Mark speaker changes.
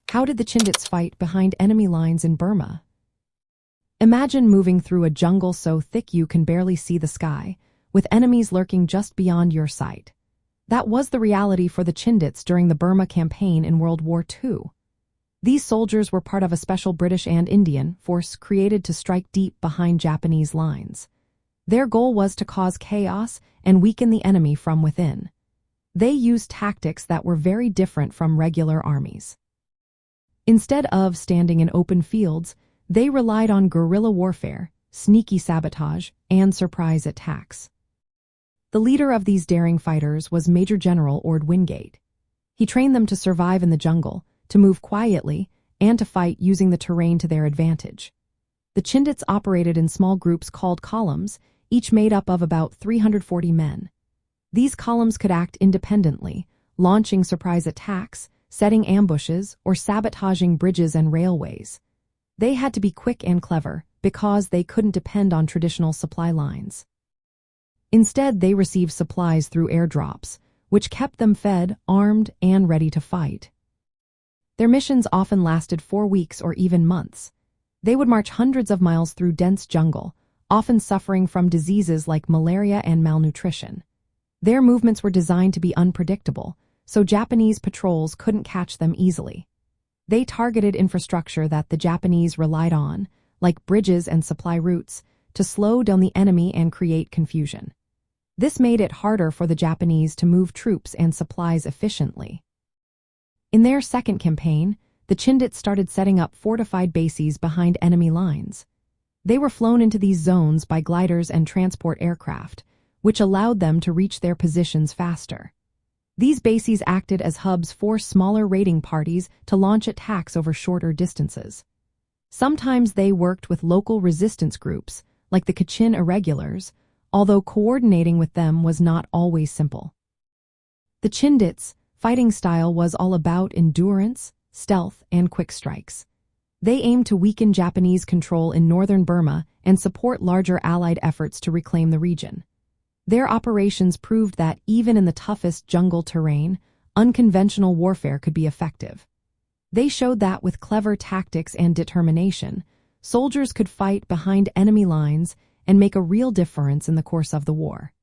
Speaker 1: How did the Chindits fight behind enemy lines in Burma? Imagine moving through a jungle so thick you can barely see the sky, with enemies lurking just beyond your sight. That was the reality for the Chindits during the Burma campaign in World War II. These soldiers were part of a special British and Indian force created to strike deep behind Japanese lines. Their goal was to cause chaos and weaken the enemy from within. They used tactics that were very different from regular armies. Instead of standing in open fields, they relied on guerrilla warfare, sneaky sabotage, and surprise attacks. The leader of these daring fighters was Major General Ord Wingate. He trained them to survive in the jungle, to move quietly, and to fight using the terrain to their advantage. The Chindits operated in small groups called columns, each made up of about 340 men. These columns could act independently, launching surprise attacks, setting ambushes, or sabotaging bridges and railways. They had to be quick and clever, because they couldn't depend on traditional supply lines. Instead, they received supplies through airdrops, which kept them fed, armed, and ready to fight. Their missions often lasted 4 weeks or even months. They would march hundreds of miles through dense jungle, often suffering from diseases like malaria and malnutrition. Their movements were designed to be unpredictable, so Japanese patrols couldn't catch them easily. They targeted infrastructure that the Japanese relied on, like bridges and supply routes, to slow down the enemy and create confusion. This made it harder for the Japanese to move troops and supplies efficiently. In their second campaign, the Chindits started setting up fortified bases behind enemy lines. They were flown into these zones by gliders and transport aircraft, which allowed them to reach their positions faster. These bases acted as hubs for smaller raiding parties to launch attacks over shorter distances. Sometimes they worked with local resistance groups, like the Kachin Irregulars, although coordinating with them was not always simple. The Chindits' fighting style was all about endurance, stealth, and quick strikes. They aimed to weaken Japanese control in northern Burma and support larger Allied efforts to reclaim the region. Their operations proved that even in the toughest jungle terrain, unconventional warfare could be effective. They showed that with clever tactics and determination, soldiers could fight behind enemy lines and make a real difference in the course of the war.